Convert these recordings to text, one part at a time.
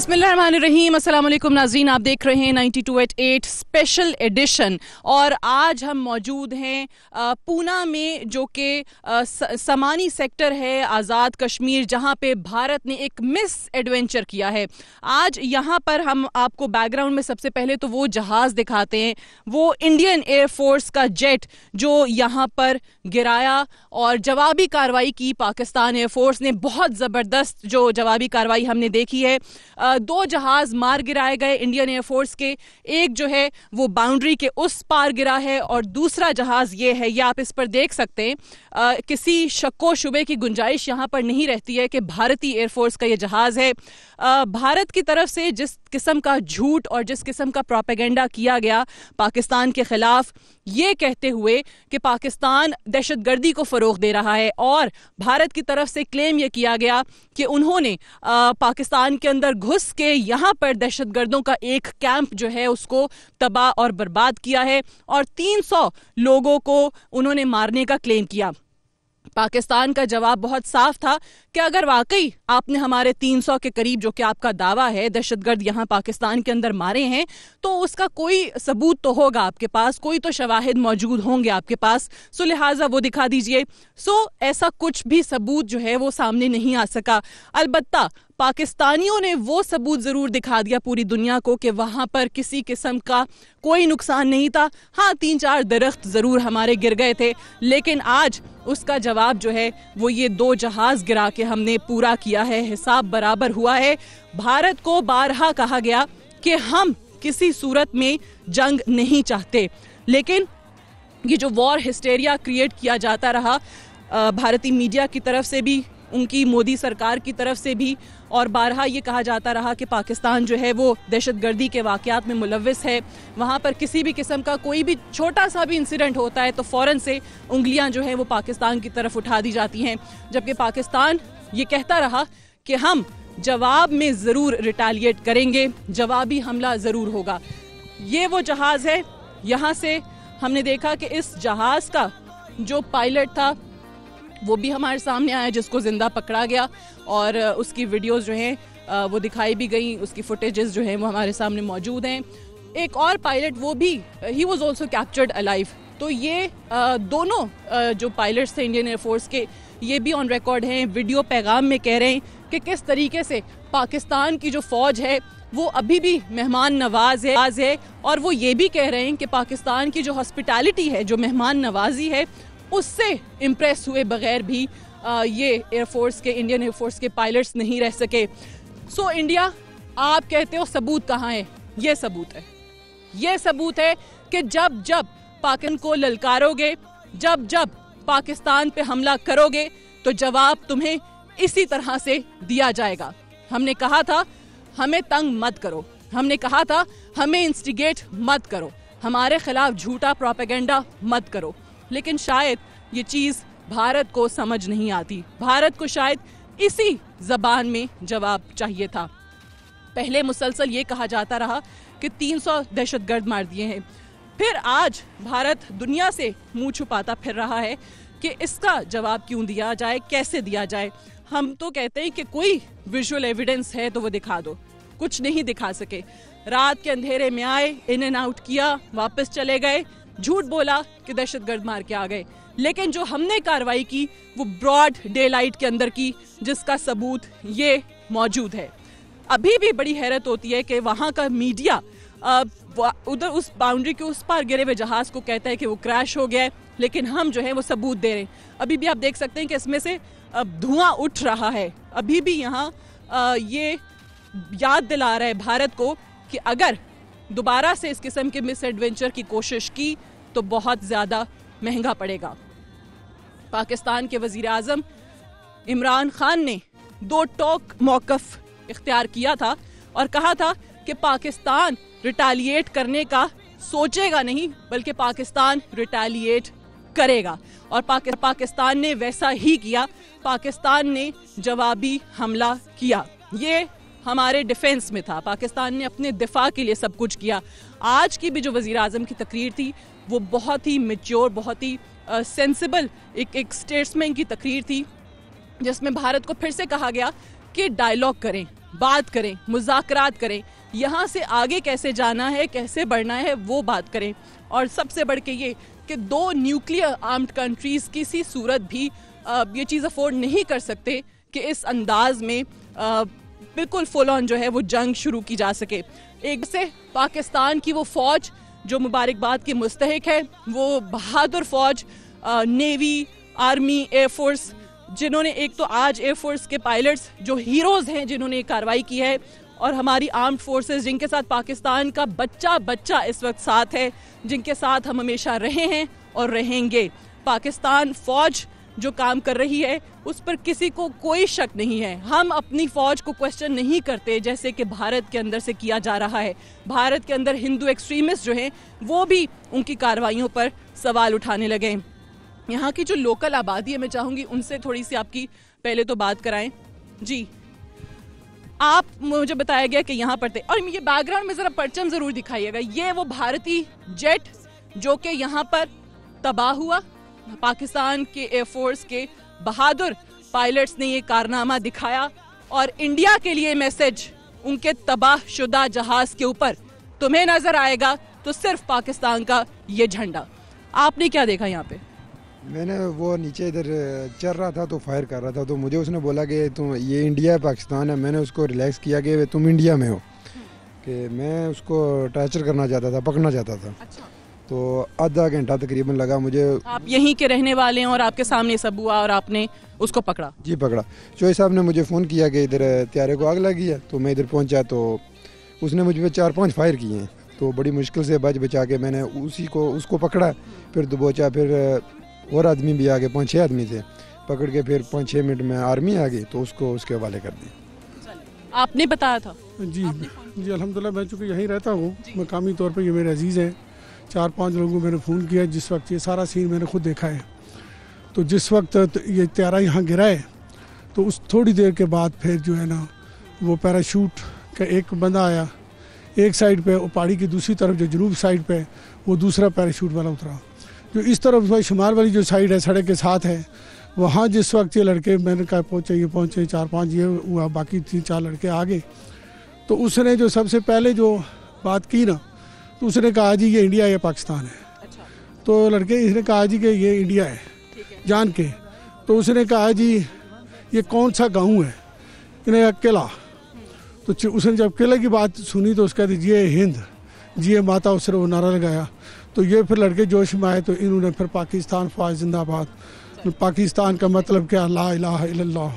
बिस्मिल्लाहिर्रहमानिर्रहीम, अस्सलाम वालेकुम नाज़रीन, आप देख रहे हैं 92.8 स्पेशल एडिशन। और आज हम मौजूद हैं पूना में, जो कि समानी सेक्टर है आज़ाद कश्मीर, जहां पे भारत ने एक मिस एडवेंचर किया है। आज यहां पर हम आपको बैकग्राउंड में सबसे पहले तो वो जहाज़ दिखाते हैं, वो इंडियन एयरफोर्स का जेट जो यहां पर गिराया और जवाबी कार्रवाई की पाकिस्तान एयरफोर्स ने। बहुत ज़बरदस्त जो जवाबी कार्रवाई हमने देखी है। दो जहाज मार गिराए गए इंडियन एयरफोर्स के, एक जो है वो बाउंड्री के उस पार गिरा है और दूसरा जहाज ये है, ये आप इस पर देख सकते हैं। किसी शक्को शुबे की गुंजाइश यहाँ पर नहीं रहती है कि भारतीय एयरफोर्स का ये जहाज है। भारत की तरफ से जिस किस्म का झूठ और जिस किस्म का प्रोपेगेंडा किया गया पाकिस्तान के खिलाफ, ये कहते हुए कि पाकिस्तान दहशतगर्दी को फरोग दे रहा है, और भारत की तरफ से क्लेम ये किया गया कि उन्होंने पाकिस्तान के अंदर घुस के यहाँ पर दहशतगर्दों का एक कैंप जो है उसको तबाह और बर्बाद किया है और 300 लोगों को उन्होंने मारने का क्लेम किया। पाकिस्तान का जवाब बहुत साफ था कि अगर वाकई आपने हमारे 300 के करीब, जो कि आपका दावा है, दहशतगर्द यहाँ पाकिस्तान के अंदर मारे हैं, तो उसका कोई सबूत तो होगा आपके पास, कोई तो शवाहिद मौजूद होंगे आपके पास, सो लिहाजा वो दिखा दीजिए। ऐसा कुछ भी सबूत जो है वो सामने नहीं आ सका। अलबत्ता पाकिस्तानियों ने वो सबूत जरूर दिखा दिया पूरी दुनिया को कि वहां पर किसी किस्म का कोई नुकसान नहीं था। हाँ, 3-4 दरख्त जरूर हमारे गिर गए थे, लेकिन आज उसका जवाब जो है वो ये 2 जहाज गिरा के हमने पूरा किया है। हिसाब बराबर हुआ है। भारत को बारहा कहा गया कि हम किसी सूरत में जंग नहीं चाहते, लेकिन ये जो वॉर हिस्टेरिया क्रिएट किया जाता रहा भारतीय मीडिया की तरफ से भी, उनकी मोदी सरकार की तरफ से भी, और बारहा ये कहा जाता रहा कि पाकिस्तान जो है वो दहशतगर्दी के वाक़यात में मुलव्विस है। वहाँ पर किसी भी किस्म का कोई भी छोटा सा भी इंसिडेंट होता है तो फ़ौरन से उंगलियाँ जो हैं वो पाकिस्तान की तरफ उठा दी जाती हैं, जबकि पाकिस्तान ये कहता रहा कि हम जवाब में ज़रूर रिटालिएट करेंगे, जवाबी हमला ज़रूर होगा। ये वो जहाज़ है। यहाँ से हमने देखा कि इस जहाज़ का जो पायलट था वो भी हमारे सामने आया, जिसको जिंदा पकड़ा गया, और उसकी वीडियोस जो हैं वो दिखाई भी गई, उसकी फुटेजेस जो हैं वो हमारे सामने मौजूद हैं। एक और पायलट, वो भी he was also captured alive. तो ये दोनों जो पायलट्स थे इंडियन एयरफोर्स के, ये भी ऑन रिकॉर्ड हैं, वीडियो पैगाम में कह रहे हैं कि किस तरीके से पाकिस्तान की जो फौज है वो अभी भी मेहमान नवाज है, और वो ये भी कह रहे हैं कि पाकिस्तान की जो हॉस्पिटैलिटी है, जो मेहमान नवाजी है, उससे इम्प्रेस हुए बगैर भी ये एयरफोर्स के, इंडियन एयरफोर्स के पायलट्स नहीं रह सके। इंडिया, आप कहते हो सबूत कहाँ है? ये सबूत है। ये सबूत है कि जब जब पाकिस्तान को ललकारोगे, जब जब पाकिस्तान पे हमला करोगे, तो जवाब तुम्हें इसी तरह से दिया जाएगा। हमने कहा था हमें तंग मत करो, हमने कहा था हमें इंस्टिगेट मत करो, हमारे खिलाफ झूठा प्रोपेगेंडा मत करो, लेकिन शायद ये चीज़ भारत को समझ नहीं आती। भारत को शायद इसी जबान में जवाब चाहिए था। पहले मुसलसल ये कहा जाता रहा कि 300 दहशतगर्द मार दिए हैं, फिर आज भारत दुनिया से मुंह छुपाता फिर रहा है कि इसका जवाब क्यों दिया जाए, कैसे दिया जाए। हम तो कहते हैं कि कोई विजुअल एविडेंस है तो वो दिखा दो, कुछ नहीं दिखा सके। रात के अंधेरे में आए, इन एंड आउट किया, वापस चले गए, झूठ बोला कि दहशतगर्द मार के आ गए, लेकिन जो हमने कार्रवाई की वो ब्रॉड डे लाइट के अंदर की, जिसका सबूत ये मौजूद है। अभी भी बड़ी हैरत होती है कि वहाँ का मीडिया उधर उस बाउंड्री के उस पार गिरे हुए जहाज को कहता है कि वो क्रैश हो गया है, लेकिन हम जो है वो सबूत दे रहे हैं। अभी भी आप देख सकते हैं कि इसमें से धुआं उठ रहा है। अभी भी यहाँ ये याद दिला रहा है भारत को कि अगर दोबारा से इस किस्म के मिस एडवेंचर की कोशिश की तो बहुत ज़्यादा महंगा पड़ेगा। पाकिस्तान के वज़ीर आज़म इमरान खान ने 2 टोक मौक़िफ़ इख्तियार किया था और कहा था कि पाकिस्तान रिटालिएट करने का सोचेगा नहीं, बल्कि पाकिस्तान रिटालिएट करेगा, और पाकिस्तान ने वैसा ही किया। पाकिस्तान ने जवाबी हमला किया। ये हमारे डिफेंस में था, पाकिस्तान ने अपने दिफा के लिए सब कुछ किया। आज की भी जो वज़ीर आज़म की तकरीर थी वो बहुत ही मैच्योर, बहुत ही सेंसिबल एक स्टेट्समैन की तकरीर थी, जिसमें भारत को फिर से कहा गया कि डायलॉग करें, बात करें, मुज़ाकरात करें, यहाँ से आगे कैसे जाना है, कैसे बढ़ना है, वो बात करें। और सबसे बढ़ के ये कि दो न्यूक्लियर आर्म्ड कंट्रीज़ किसी सूरत भी ये चीज़ अफोर्ड नहीं कर सकते कि इस अंदाज में बिल्कुल फुल ऑन जो है वो जंग शुरू की जा सके। एक से पाकिस्तान की वो फ़ौज जो मुबारकबाद की मुस्तहिक है, वो बहादुर फ़ौज, नेवी, आर्मी, एयरफोर्स, जिन्होंने एक तो आज एयरफोर्स के पायलट्स जो हीरोज़ हैं जिन्होंने ये कार्रवाई की है, और हमारी आर्म्ड फोर्सेस जिनके साथ पाकिस्तान का बच्चा बच्चा इस वक्त साथ है, जिनके साथ हम हमेशा रहे हैं और रहेंगे। पाकिस्तान फ़ौज जो काम कर रही है उस पर किसी को कोई शक नहीं है। हम अपनी फ़ौज को क्वेश्चन नहीं करते जैसे कि भारत के अंदर से किया जा रहा है। भारत के अंदर हिंदू एक्सट्रीमिस्ट जो हैं वो भी उनकी कार्रवाइयों पर सवाल उठाने लगे। यहाँ की जो लोकल आबादी है, मैं चाहूँगी उनसे थोड़ी सी आपकी पहले तो बात कराएं। जी, आप मुझे बताया गया कि यहाँ पर थे, और ये बैकग्राउंड में ज़रा परचम ज़रूर दिखाइएगा। ये वो भारतीय जेट जो कि यहाँ पर तबाह हुआ, पाकिस्तान के एयरफोर्स के बहादुर पायलट्स ने ये कारनामा दिखाया, और इंडिया के लिए मैसेज उनके तबाहशुदा जहाज़ के ऊपर तुम्हें नज़र आएगा तो सिर्फ पाकिस्तान का ये झंडा। आपने क्या देखा यहाँ पे? मैंने वो नीचे इधर चल रहा था तो फायर कर रहा था, तो मुझे उसने बोला कि तुम ये इंडिया है पाकिस्तान है। मैंने उसको रिलैक्स किया कि तुम इंडिया में हो, कि मैं उसको टॉर्चर करना चाहता था, पकड़ना चाहता था। अच्छा। तो आधा घंटा तकरीबन लगा मुझे। आप यहीं के रहने वाले हैं और आपके सामने सब हुआ और आपने उसको पकड़ा? जी पकड़ा। चौधरी साहब ने मुझे फ़ोन किया कि इधर त्यारे को आग लगी है, तो मैं इधर पहुँचा तो उसने मुझ पर 4-5 फायर किए हैं। तो बड़ी मुश्किल से बच बचा के मैंने उसको पकड़ा, फिर दबोचा, फिर और आदमी भी आ गए, 5-6 आदमी थे, पकड़ के फिर 5-6 मिनट में आर्मी आ गई तो उसको उसके हवाले कर दिया। आपने बताया था? जी जी, अल्हम्दुलिल्लाह मैं चूँकि यहीं रहता हूँ, मकामी तौर पे ये मेरे अजीज़ हैं। 4-5 लोगों को मैंने फ़ोन किया जिस वक्त ये सारा सीन मैंने खुद देखा है। तो जिस वक्त ये त्यारा यहाँ गिरा है तो उस थोड़ी देर के बाद फिर जो है ना वो पैराशूट का एक बंदा आया एक साइड पे, पहाड़ी की दूसरी तरफ जो जनूब साइड पे वो दूसरा पैराशूट वाला उतरा। जो इस तरफ भाई शुमार वाली जो साइड है सड़क के साथ है, वहाँ जिस वक्त ये लड़के मैंने कहा पहुँचे 4-5 ये हुआ, बाकी 3-4 लड़के आ गए। तो उसने जो सबसे पहले जो बात की ना, तो उसने कहा जी ये इंडिया है, पाकिस्तान है। अच्छा। तो लड़के इसने कहा जी कि ये इंडिया है जान के। तो उसने कहा जी ये कौन सा गाँव है, इन्हें किला। तो उसने जब किले की बात सुनी तो उसका ये हिंद जी ये माता, उसने वो नारा लगाया। तो ये फिर लड़के जोश में आए, तो इन्होंने फिर पाकिस्तान फ़ौज जिंदाबाद, पाकिस्तान का मतलब क्या, ला इलाहा इल्लल्लाह,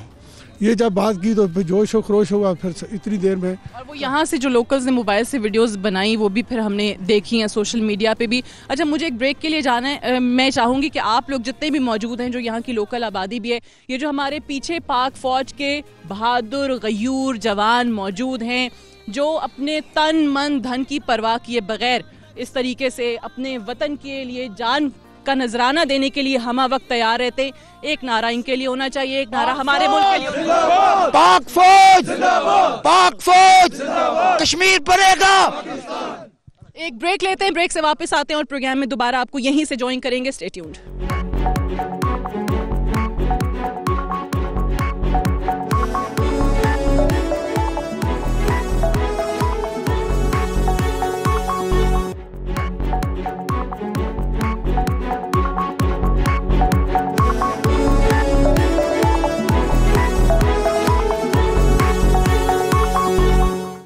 ये जब बात की तो फिर जोश व खरोश हुआ। फिर इतनी देर में, और वो यहाँ से जो लोकल्स ने मोबाइल से वीडियोस बनाई वो भी फिर हमने देखी हैं सोशल मीडिया पे भी। अच्छा, मुझे एक ब्रेक के लिए जाना है। मैं चाहूँगी कि आप लोग जितने भी मौजूद हैं, जो यहाँ की लोकल आबादी भी है, ये जो हमारे पीछे पाक फ़ौज के बहादुर गयूर जवान मौजूद हैं, जो अपने तन मन धन की परवाह किए बगैर इस तरीके से अपने वतन के लिए जान का नजराना देने के लिए हम वक्त तैयार रहते। एक नारा इनके लिए होना चाहिए, एक नारा हमारे मुल्क के लिए। पाक फौज, पाक फौज, कश्मीर बनेगा। एक ब्रेक लेते हैं, ब्रेक से वापस आते हैं और प्रोग्राम में दोबारा आपको यहीं से ज्वाइन करेंगे। Stay tuned.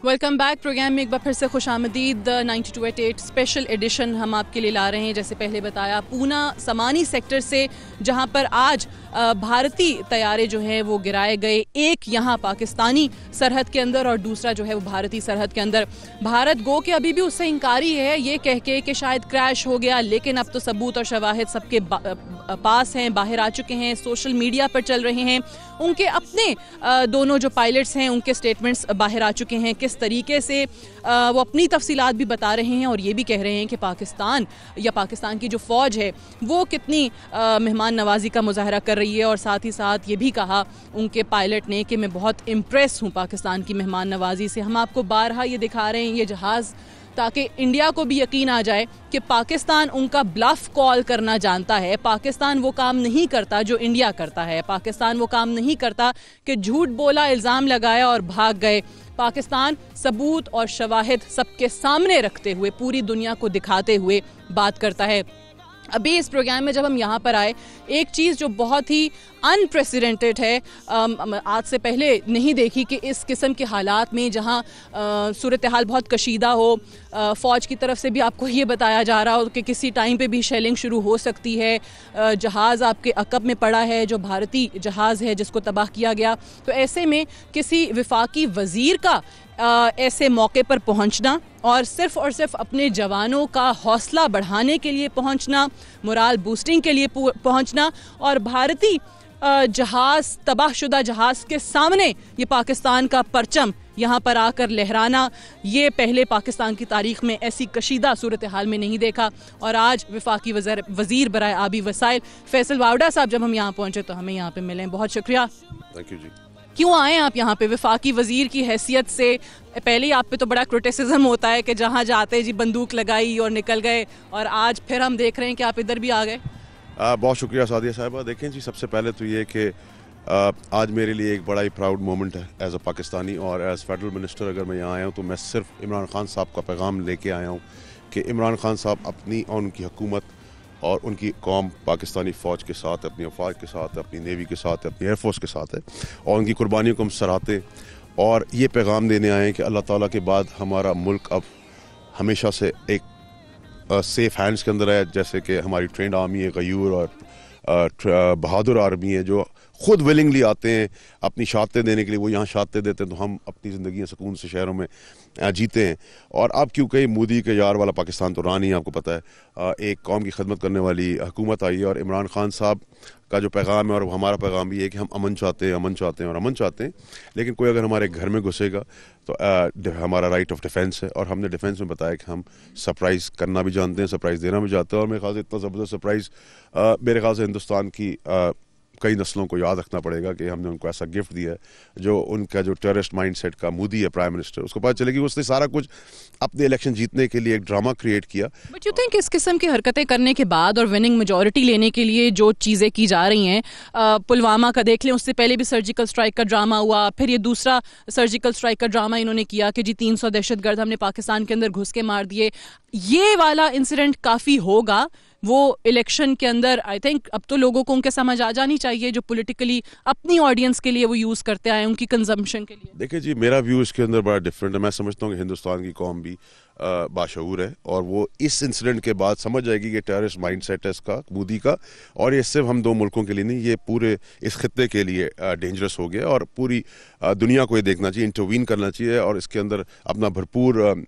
Welcome back. Program में एक बार फिर से खुशामदीद। 92/8 स्पेशल एडिशन हम आपके लिए ला रहे हैं। जैसे पहले बताया, पूना समानी सेक्टर से जहां पर आज भारतीय तैयारे जो हैं वो गिराए गए, एक यहाँ पाकिस्तानी सरहद के अंदर और दूसरा जो है वो भारतीय सरहद के अंदर। भारत गो के अभी भी उससे इंकारी है, ये कह के कि शायद क्रैश हो गया, लेकिन अब तो सबूत और शवाहिद सबके पास हैं, बाहर आ चुके हैं, सोशल मीडिया पर चल रहे हैं। उनके अपने दोनों जो पायलट्स हैं उनके स्टेटमेंट्स बाहर आ चुके हैं, किस तरीके से वो अपनी तफसीलात भी बता रहे हैं और ये भी कह रहे हैं कि पाकिस्तान या पाकिस्तान की जो फ़ौज है वो कितनी मेहमान नवाजी का मुजाहरा कर रही है। और साथ ही साथ ये भी कहा उनके पायलट ने कि मैं बहुत इम्प्रेस हूँ पाकिस्तान की मेहमान नवाजी से। हम आपको बारहा ये दिखा रहे हैं, ये जहाज़ ताकि इंडिया को भी यकीन आ जाए कि पाकिस्तान उनका ब्लफ कॉल करना जानता है। पाकिस्तान वो काम नहीं करता जो इंडिया करता है। पाकिस्तान वो काम नहीं करता कि झूठ बोला, इल्ज़ाम लगाया और भाग गए। पाकिस्तान सबूत और शवाहिद सबके सामने रखते हुए, पूरी दुनिया को दिखाते हुए बात करता है। अभी इस प्रोग्राम में जब हम यहाँ पर आए, एक चीज़ जो बहुत ही अनप्रेसिडेंटेड है, आज से पहले नहीं देखी कि इस किस्म के हालात में जहाँ सूरत हाल बहुत कशीदा हो, फ़ौज की तरफ से भी आपको ये बताया जा रहा हो कि किसी टाइम पे भी शेलिंग शुरू हो सकती है, जहाज़ आपके अकब में पड़ा है जो भारतीय जहाज़ है जिसको तबाह किया गया। तो ऐसे में किसी विफाकी वज़ीर का ऐसे मौके पर पहुंचना और सिर्फ अपने जवानों का हौसला बढ़ाने के लिए पहुंचना, मोराल बूस्टिंग के लिए पहुंचना और भारतीय जहाज़, तबाहशुदा जहाज़ के सामने ये पाकिस्तान का परचम यहाँ पर आकर लहराना, ये पहले पाकिस्तान की तारीख में ऐसी कशीदा सूरत हाल में नहीं देखा। और आज वफाकी वज़ीर बराए आबी वसाइल फैसल वावड़ा साहब जब हम यहाँ पहुँचे तो हमें यहाँ पे मिले। बहुत शुक्रिया। थैंक यू जी। क्यों आए आप यहाँ पे वफाकी वज़ीर की हैसियत से? पहले ही आप पे तो बड़ा क्रिटिसिज्म होता है कि जहाँ जाते जी बंदूक लगाई और निकल गए, और आज फिर हम देख रहे हैं कि आप इधर भी आ गए। बहुत शुक्रिया सादिया साहिबा। देखें जी, सबसे पहले तो ये कि आज मेरे लिए एक बड़ा ही प्राउड मोमेंट है एज अ पाकिस्तानी, और एज फेडरल मिनिस्टर अगर मैं यहाँ आया हूँ तो मैं सिर्फ इमरान खान साहब का पैगाम लेके आया हूँ कि इमरान खान साहब अपनी और उनकी हुकूमत और उनकी कौम पाकिस्तानी फ़ौज के साथ, अपनी अफवाज के साथ, अपनी नेवी के साथ, अपनी एयरफोर्स के साथ है, और उनकी कुर्बानियों को हम सराहते और ये पैगाम देने आए हैं कि अल्लाह ताला के बाद हमारा मुल्क अब हमेशा से एक सेफ़ हैंड्स के अंदर है। जैसे कि हमारी ट्रेंड आर्मी है, गयूर और बहादुर आर्मी है जो खुद विलिंगली आते हैं अपनी शहादतें देने के लिए, वो यहाँ शहादतें देते हैं तो हम अपनी ज़िंदगी सुकून से शहरों में जीते हैं। और अब क्योंकि मोदी के यार वाला पाकिस्तान तो रहा नहीं, आपको पता है, एक कौम की खदमत करने वाली हुकूमत आई है, और इमरान खान साहब का जो पैगाम है और हमारा पैगाम भी है कि हम अमन चाहते हैं, अमन चाहते हैं और अमन चाहते हैं। लेकिन कोई अगर हमारे घर में घुसेगा तो हमारा राइट ऑफ डिफेंस है, और हमने डिफेंस में बताया कि हम सरप्राइज़ करना भी जानते हैं, सरप्राइज़ देना भी जानते हैं। और मेरे ख्याल से इतना ज़बरदस्त सरप्राइज़ मेरे ख्याल से हिंदुस्तान की कई नस्लों को याद रखना पड़ेगा कि हमने उनको ऐसा गिफ्ट दिया है जो उनका जो टेररिस्ट माइंडसेट का मोदी है प्राइम मिनिस्टर, उसको पता चलेगी उसने सारा कुछ अपने इलेक्शन जीतने के लिए एक ड्रामा क्रिएट किया। बट यू थिंक इस किस्म की हरकतें करने के बाद और विनिंग मेजॉरिटी लेने के लिए जो चीज़ें की जा रही हैं, पुलवामा का देख लें, उससे पहले भी सर्जिकल स्ट्राइक का ड्रामा हुआ, फिर ये दूसरा सर्जिकल स्ट्राइक का ड्रामा इन्होंने किया कि जी 300 दहशतगर्द हमने पाकिस्तान के अंदर घुस के मार दिए। ये वाला इंसिडेंट काफ़ी होगा वो इलेक्शन के अंदर। आई थिंक अब तो लोगों को उनके समझ आ जानी चाहिए जो पॉलिटिकली अपनी ऑडियंस के लिए वो यूज़ करते आए, उनकी कंजम्पशन के लिए। देखिए जी, मेरा व्यू इसके अंदर बड़ा डिफरेंट है। मैं समझता हूँ कि हिंदुस्तान की कौम भी बाशऊर है, और वो इस इंसिडेंट के बाद समझ जाएगी कि टेररिस्ट माइंडसेट है इसका, मोदी का, और ये सिर्फ हम दो मुल्कों के लिए नहीं, ये पूरे इस खित्ते के लिए डेंजरस हो गया, और पूरी दुनिया को ये देखना चाहिए, इंटरवीन करना चाहिए, और इसके अंदर अपना भरपूर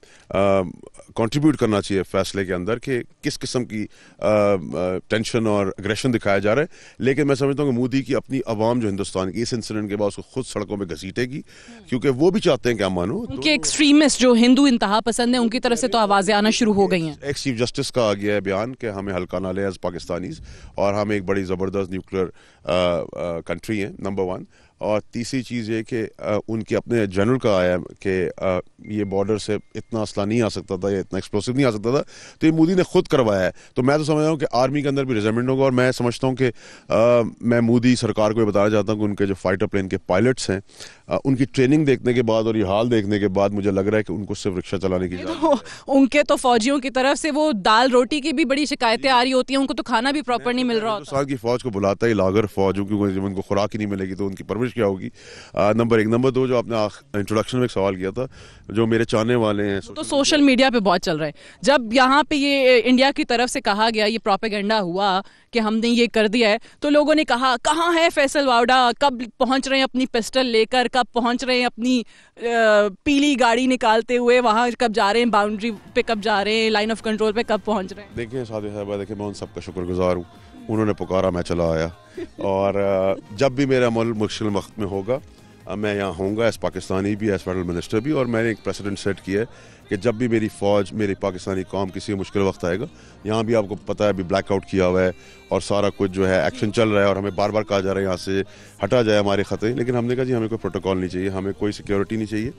कंट्रीब्यूट करना चाहिए फैसले के अंदर कि किस किस्म की टेंशन और एग्रेशन दिखाया जा रहा है। लेकिन मैं समझता हूँ कि मोदी की अपनी आवाम जो हिंदुस्तान की इस इंसिडेंट के बाद उसको खुद सड़कों पर घसीटेगी, क्योंकि वो भी चाहते हैं कि हम मानो उनके एक्सट्रीमिस्ट जो हिंदू इंतहा पसंद है उनकी तरफ से तो आवाजें आना शुरू हो गई हैं। एक्स चीफ जस्टिस का आ गया है बयान कि हमें हल्का ना ले एज पाकिस्तानीज, और हम एक बड़ी ज़बरदस्त न्यूक्लियर कंट्री है, नंबर 1। और तीसरी चीज़ ये कि उनके अपने जनरल का आया कि ये बॉर्डर से इतना असला नहीं आ सकता था, या इतना एक्सप्लोसिव नहीं आ सकता था, तो ये मोदी ने खुद करवाया है। तो मैं तो समझ रहा हूँ कि आर्मी के अंदर भी रिजर्मेंट होगा, और मैं समझता हूँ कि मैं मोदी सरकार को ये बताना चाहता हूँ कि उनके जो फाइटर प्लेन के पायलट्स हैं, उनकी ट्रेनिंग देखने के बाद और ये हाल देखने के बाद मुझे लग रहा है कि उनको सिर्फ रिक्शा चलाने की उनके तो फौजियों की तरफ से वो दाल रोटी की भी बड़ी शिकायतें आ रही होती हैं, उनको तो खाना भी प्रॉपर नहीं मिल रहा होता। हिंदुस्तान की फौज को बुलाता ही लागर फौज, क्योंकि जब उनको खुराक ही नहीं मिलेगी तो उनकी परवरिश क्या होगी। नंबर 1। नंबर 2, जो आपने इंट्रोडक्शन में एक सवाल किया था, जो मेरे चाहने वाले हैं तो सोशल मीडिया पे बहुत चल रहा है। जब यहाँ पे ये इंडिया की तरफ से कहा गया, ये प्रोपेगेंडा हुआ कि हमने ये कर दिया है, तो लोगों ने कहा कहाँ है फैसल वावड़ा, कब पहुंच रहे हैं अपनी पिस्टल लेकर, कब पहुंच रहे हैं अपनी पीली गाड़ी निकालते हुए, वहाँ कब जा रहे हैं, बाउंड्री पे कब जा रहे हैं, लाइन ऑफ कंट्रोल पे कब पहुंच रहे हैं। देखिए सादिया साहबा, देखिए मैं उन सबका शुक्रगुजार हूँ, उन्होंने पुकारा मैं चला आया, और जब भी मेरा मुल्क मुश्किल वक्त में होगा मैं यहाँ होऊंगा एज पाकिस्तानी भी, एज फेडरल मिनिस्टर भी। और मैंने एक प्रेसिडेंट सेट किया है कि जब भी मेरी फ़ौज, मेरी पाकिस्तानी कौम किसी मुश्किल वक्त आएगा, यहाँ भी आपको पता है अभी ब्लैकआउट किया हुआ है और सारा कुछ जो है एक्शन चल रहा है, और हमें बार बार कहा जा रहा है यहाँ से हटा जाए हमारे ख़तरे, लेकिन हमने कहा जी हमें कोई प्रोटोकॉल नहीं चाहिए, हमें कोई सिक्योरिटी नहीं चाहिए,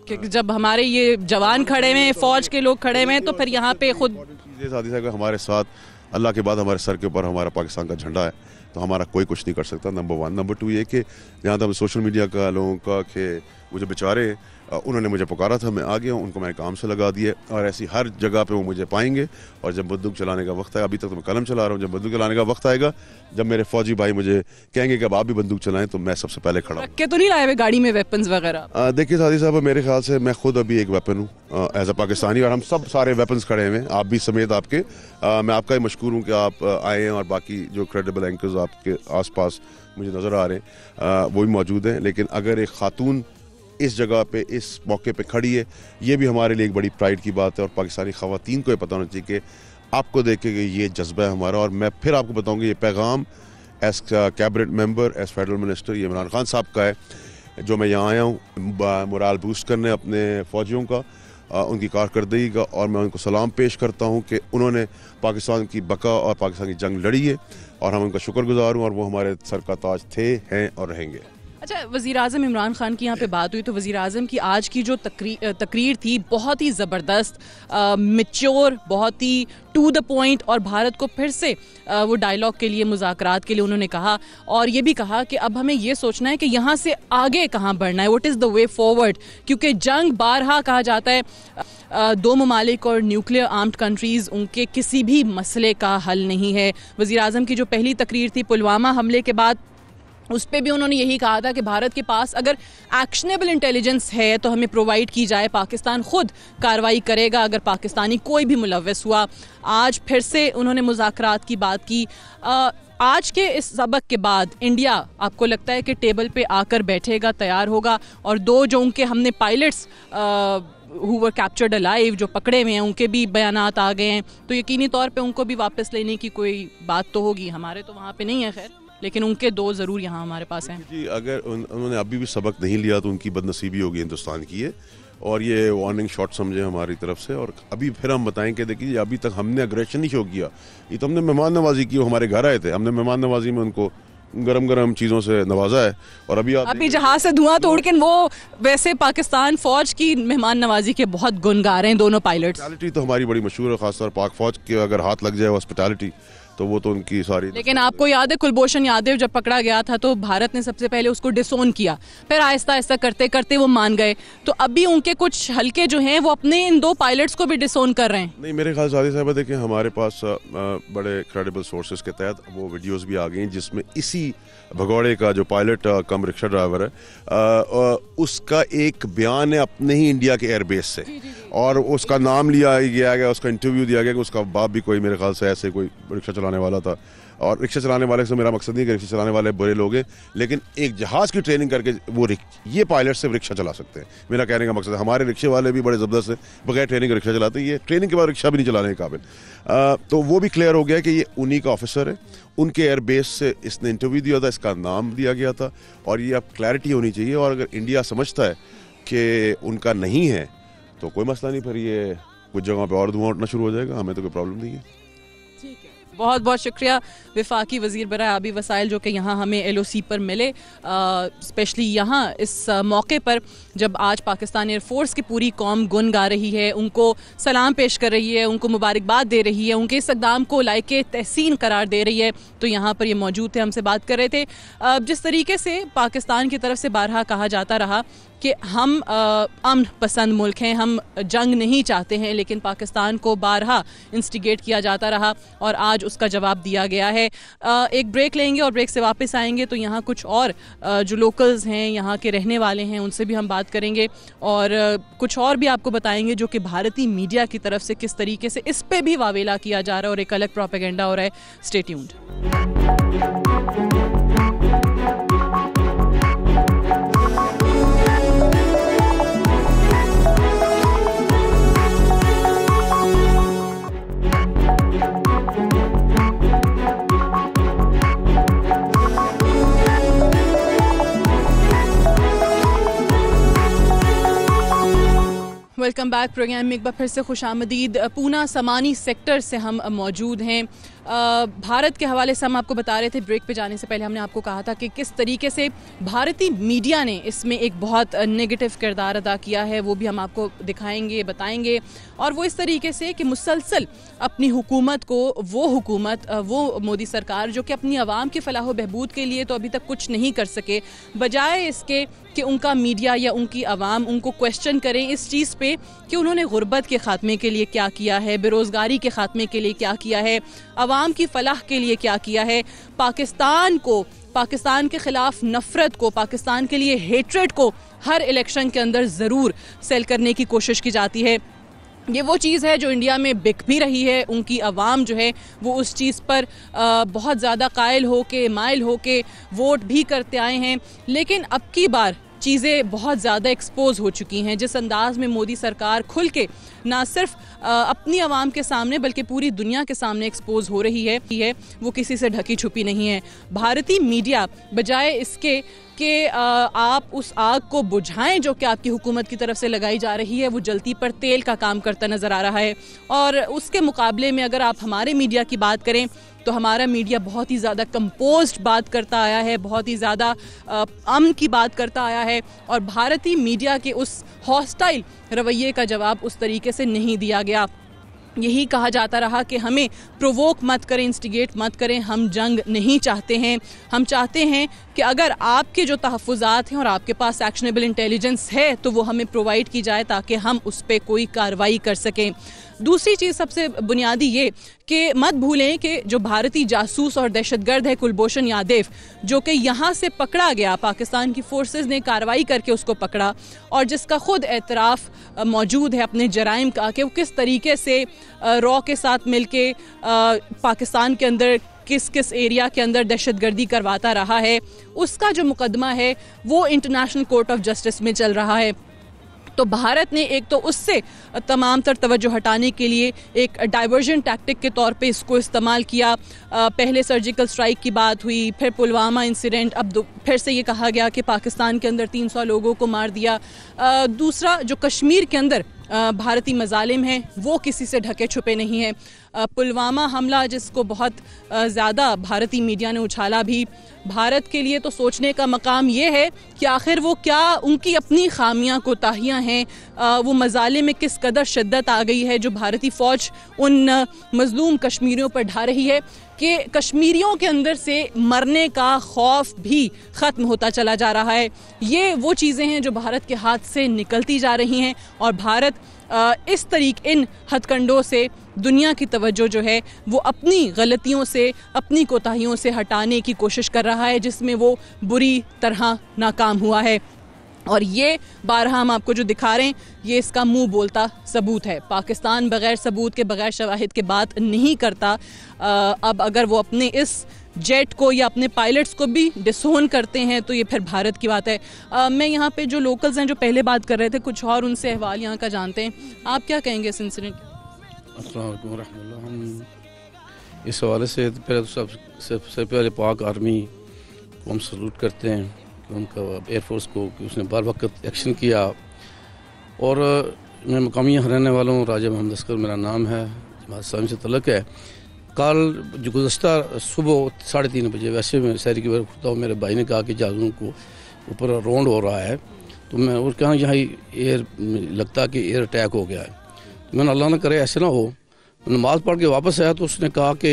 कि जब हमारे ये जवान खड़े हुए हैं, फौज के लोग खड़े हुए हैं, तो फिर यहाँ पे खुद चीज़ें साथी साहब हमारे साथ अल्लाह के बाद हमारे सर के ऊपर हमारा पाकिस्तान का झंडा है, तो हमारा कोई कुछ नहीं कर सकता, नंबर 1। नंबर 2 ये कि जहाँ तक सोशल मीडिया का लोगों का कि वो जो बेचारे उन्होंने मुझे पुकारा था, मैं आ गया हूँ, उनको मैंने काम से लगा दिए, और ऐसी हर जगह पे वो मुझे पाएंगे। और जब बंदूक चलाने का वक्त आएगा, अभी तक तो मैं कलम चला रहा हूँ, जब बंदूक चलाने का वक्त आएगा, जब मेरे फौजी भाई मुझे कहेंगे कि अब आप भी बंदूक चलाएं, तो मैं सबसे पहले खड़ा रख के तो नहीं लाए हुए गाड़ी में वेपन्स वगैरह? देखिए साथी साहब, मेरे ख्याल से मैं खुद अभी एक वेपन हूँ एज अ पाकिस्तानी, और हम सब सारे वेपन्स खड़े हुए हैं, आप भी समेत आपके। मैं आपका ही मशकूर हूँ कि आप आए हैं, और बाकी जो क्रेडिबल एंकर्स आपके आसपास मुझे नज़र आ रहे हैं वो भी मौजूद हैं। लेकिन अगर एक खातून इस जगह पे इस मौके पे खड़ी है, ये भी हमारे लिए एक बड़ी प्राइड की बात है, और पाकिस्तानी ख़वातीन को ये पता होना चाहिए कि आपको देख के ये जज्बा है हमारा। और मैं फिर आपको बताऊंगा, ये पैगाम as cabinet member, as federal minister, ये इमरान खान साहब का है, जो मैं यहाँ आया हूँ मोराल बूस्ट करने अपने फ़ौजियों का, उनकी कारकर्दगी का, और मैं उनको सलाम पेश करता हूँ कि उन्होंने पाकिस्तान की बका और पाकिस्तान की जंग लड़ी है, और हम उनका शुक्रगुजार हूँ, और वो हमारे सर का ताज थे, हैं और रहेंगे। अच्छा, वज़ीर आज़म इमरान खान की यहाँ पे बात हुई, तो वज़ीर आज़म की आज की जो तकरीर थी बहुत ही ज़बरदस्त, मैच्योर, बहुत ही टू द पॉइंट, और भारत को फिर से वो डायलॉग के लिए, मुज़ाकरात के लिए उन्होंने कहा, और ये भी कहा कि अब हमें ये सोचना है कि यहाँ से आगे कहाँ बढ़ना है, what is the way forward, क्योंकि जंग बारहा कहा जाता है दो ममालिक और न्यूक्लियर आर्म्ड कंट्रीज़, उनके किसी भी मसले का हल नहीं है। वज़ीर आज़म की जो पहली तकरीर थी पुलवामा हमले के बाद, उस पर भी उन्होंने यही कहा था कि भारत के पास अगर एक्शनेबल इंटेलिजेंस है तो हमें प्रोवाइड की जाए, पाकिस्तान खुद कार्रवाई करेगा अगर पाकिस्तानी कोई भी मुलव्वस हुआ। आज फिर से उन्होंने मुज़ाकरात की बात की। आज के इस सबक के बाद इंडिया, आपको लगता है कि टेबल पे आकर बैठेगा, तैयार होगा, और दो जो उनके हमने pilots who were captured alive, जो पकड़े हुए हैं, उनके भी बयानात आ गए हैं, तो यकीनी तौर पे उनको भी वापस लेने की कोई बात तो होगी। हमारे तो वहाँ पे नहीं है खैर, लेकिन उनके दो ज़रूर यहाँ हमारे पास हैं। जी, अगर उन्होंने अभी भी सबक नहीं लिया तो उनकी बदनसीबी होगी हिंदुस्तान की है, और ये वार्निंग शॉट समझे हमारी तरफ से। और अभी फिर हम बताएं कि देखिए, अभी तक हमने अग्रेशन नहीं शो किया, ये तो हमने मेहमान नवाजी की, वो हमारे घर आए थे, हमने मेहमान नवाजी में उनको गरम गरम चीज़ों से नवाजा है। और अभी जहाज से धुआं तोड़ के वो वैसे पाकिस्तान फौज की मेहमान नवाजी के बहुत गुण गा रहे हैं दोनों पायलट्स। हॉस्पिटैलिटी तो हमारी बड़ी मशहूर है, खासतौर पाक फौज के अगर हाथ लग जाए हॉस्पिटैलिटी तो वो तो उनकी सारी। लेकिन आपको याद है कुलभूषण यादव जब पकड़ा गया था तो भारत ने सबसे पहले उसको डिसोन किया, फिर आहिस्ता आहिस्ता करते करते वो मान गए, तो अभी उनके कुछ हल्के जो हैं वो अपने इन दो पायलट्स को भी डिसोन कर रहे हैं। नहीं, मेरे ख्याल से साहब देखिए, हमारे पास बड़े क्रेडिबल सोर्सेज के तहत वो वीडियोस भी आ गई जिसमें इसी भगोड़े का जो पायलट कम रिक्शा ड्राइवर है उसका एक बयान है अपने ही इंडिया के एयरबेस से, और उसका नाम लिया गया, उसका इंटरव्यू दिया गया कि उसका बाप भी कोई मेरे ख्याल से ऐसे कोई रिक्शा चलाने वाला था। और रिक्शा चलाने वाले से मेरा मकसद नहीं कि रिक्शा चलाने वाले बुरे लोग हैं, लेकिन एक जहाज की ट्रेनिंग करके वो ये पायलट सिर्फ रिक्शा चला सकते हैं। मेरा कहने का मकसद है, हमारे रिक्शे वाले भी बड़े ज़बरदस्त हैं, बगैर ट्रेनिंग के रिक्शा चलाते हैं, ये ट्रेनिंग के बाद रिक्शा भी नहीं चलाने के काबिल। तो वो भी क्लियर हो गया कि ये उन्हीं का ऑफिसर है, उनके एयरबेस से इसने इंटरव्यू दिया था, इसका नाम दिया गया था, और ये अब क्लैरिटी होनी चाहिए। और अगर इंडिया समझता है कि उनका नहीं है तो कोई मसला नहीं, फिर ये कुछ जगहों पे और धुआं उठना शुरू हो जाएगा, हमें तो कोई प्रॉब्लम नहीं है। बहुत बहुत शुक्रिया वफाकी वज़ीर बराए आबी वसाइल जो कि यहाँ हमें LOC पर मिले, स्पेशली यहाँ इस मौके पर जब आज पाकिस्तान एयरफोर्स की पूरी कौम गुन गा रही है, उनको सलाम पेश कर रही है, उनको मुबारकबाद दे रही है, उनके इस इक़दाम को लायके तहसीन करार दे रही है, तो यहाँ पर ये मौजूद थे, हमसे बात कर रहे थे। जिस तरीके से पाकिस्तान की तरफ से बारहा कहा जाता रहा कि हम अमन पसंद मुल्क हैं, हम जंग नहीं चाहते हैं, लेकिन पाकिस्तान को बारहा इंस्टिगेट किया जाता रहा और आज उसका जवाब दिया गया है। एक ब्रेक लेंगे और ब्रेक से वापस आएंगे तो यहाँ कुछ और जो लोकल्स हैं, यहाँ के रहने वाले हैं, उनसे भी हम बात करेंगे और कुछ और भी आपको बताएंगे जो कि भारतीय मीडिया की तरफ से किस तरीके से इस पे भी वावेला किया जा रहा है और एक अलग प्रोपेगेंडा हो रहा है। Stay tuned. Welcome back. Program में एक बार फिर से खुशामदीद। पूना समानी सेक्टर से हम मौजूद हैं। भारत के हवाले से हम आपको बता रहे थे, ब्रेक पे जाने से पहले हमने आपको कहा था कि किस तरीके से भारतीय मीडिया ने इसमें एक बहुत नेगेटिव किरदार अदा किया है, वो भी हम आपको दिखाएंगे, बताएंगे। और वो इस तरीके से कि मुसलसल अपनी हुकूमत को, वो मोदी सरकार जो कि अपनी आवाम की फलाह व बहबूद के लिए तो अभी तक कुछ नहीं कर सके, बजाय इसके कि उनका मीडिया या उनकी आवाम उनको क्वेश्चन करें इस चीज़ पे कि उन्होंने गुर्बत के ख़ात्मे के लिए क्या किया है, बेरोज़गारी के ख़ात्मे के लिए क्या किया है, आवाम की फलाह के लिए क्या किया है, पाकिस्तान के ख़िलाफ़ नफ़रत को, पाकिस्तान के लिए हेट्रेड को हर इलेक्शन के अंदर ज़रूर सेल करने की कोशिश की जाती है। ये वो चीज़ है जो इंडिया में बिक भी रही है। उनकी आवाम जो है वो उस चीज़ पर बहुत ज़्यादा कायल हो के, माइल हो के वोट भी करते आए हैं। लेकिन अब की बार चीज़ें बहुत ज़्यादा एक्सपोज हो चुकी हैं। जिस अंदाज़ में मोदी सरकार खुल के ना सिर्फ अपनी आवाम के सामने बल्कि पूरी दुनिया के सामने एक्सपोज हो रही है वो किसी से ढकी छुपी नहीं है। भारतीय मीडिया बजाय इसके कि आप उस आग को बुझाएं जो कि आपकी हुकूमत की तरफ से लगाई जा रही है, वो जलती पर तेल का काम करता नज़र आ रहा है। और उसके मुकाबले में अगर आप हमारे मीडिया की बात करें तो हमारा मीडिया बहुत ही ज़्यादा कंपोज्ड बात करता आया है, बहुत ही ज़्यादा अमन की बात करता आया है। और भारतीय मीडिया के उस हॉस्टाइल रवैये का जवाब उस तरीके से नहीं दिया गया। यही कहा जाता रहा कि हमें प्रोवोक मत करें, इंस्टिगेट मत करें, हम जंग नहीं चाहते हैं। हम चाहते हैं कि अगर आपके जो तहफ़्फ़ुज़ात हैं और आपके पास एक्शनेबल इंटेलिजेंस है तो वो हमें प्रोवाइड की जाए ताकि हम उस पर कोई कार्रवाई कर सकें। दूसरी चीज़ सबसे बुनियादी ये कि मत भूलें कि जो भारतीय जासूस और दहशतगर्द है कुलभूषण यादव, जो कि यहाँ से पकड़ा गया, पाकिस्तान की फोर्सेस ने कार्रवाई करके उसको पकड़ा और जिसका खुद एतराफ़ मौजूद है अपने जराइम का कि वो किस तरीके से रॉ के साथ मिलके पाकिस्तान के अंदर किस किस एरिया के अंदर दहशतगर्दी करवाता रहा है, उसका जो मुकदमा है वो इंटरनेशनल कोर्ट ऑफ जस्टिस में चल रहा है। तो भारत ने एक तो उससे तमाम तर तवज्जो हटाने के लिए एक डाइवर्जन टैक्टिक के तौर पे इसको इस्तेमाल किया। पहले सर्जिकल स्ट्राइक की बात हुई, फिर पुलवामा इंसिडेंट, अब फिर से ये कहा गया कि पाकिस्तान के अंदर 300 लोगों को मार दिया। दूसरा जो कश्मीर के अंदर भारतीय मजालिम हैं वो किसी से ढके छुपे नहीं हैं। पुलवामा हमला जिसको बहुत ज़्यादा भारतीय मीडिया ने उछाला भी, भारत के लिए तो सोचने का मकाम ये है कि आखिर वो क्या उनकी अपनी खामियां कोताहियां हैं, वो मजालिम में किस कदर शिद्दत आ गई है जो भारतीय फ़ौज उन मजलूम कश्मीरियों पर ढा रही है कि कश्मीरियों के अंदर से मरने का खौफ भी ख़त्म होता चला जा रहा है। ये वो चीज़ें हैं जो भारत के हाथ से निकलती जा रही हैं और भारत इस इन हथकंडों से दुनिया की तवज्जो जो है वो अपनी गलतियों से, अपनी कोताहियों से हटाने की कोशिश कर रहा है, जिसमें वो बुरी तरह नाकाम हुआ है। और ये बारहा हम आपको जो दिखा रहे हैं ये इसका मुंह बोलता सबूत है। पाकिस्तान बगैर सबूत के, बगैर शवाहिद के बात नहीं करता। अब अगर वो अपने इस जेट को या अपने पायलट्स को भी डिसोन करते हैं तो ये फिर भारत की बात है। मैं यहाँ पे जो लोकल्स हैं जो पहले बात कर रहे थे कुछ और उनसे अहवाल यहाँ का जानते हैं। आप क्या कहेंगे इस इंसिडेंट? अस्सलाम वालेकुम रहमतुल्लाह। हम इस हवाले से सबसे पहले पाक आर्मी को हम सल्यूट करते हैं कि उनका एयरफोर्स को कि उसने बार वक्त एक्शन किया। और मैं मकामी रहने वाला हूँ, राजा मोहम्मद अस्कर मेरा नाम है, जमात इस्लामी से तल्लुक़ है। कल जो गुज़श्ता सुबह 3:30 बजे वैसे मैं शहर की वजह खुदा हूँ, मेरे भाई ने कहा कि जहाज़ों को ऊपर राउंड हो रहा है, तो मैं और कहाँ यहाँ एयर लगता कि एयर अटैक हो गया है। तो मैंने अल्लाह न करे ऐसे ना हो। नमाज़ पढ़ के वापस आया तो उसने कहा कि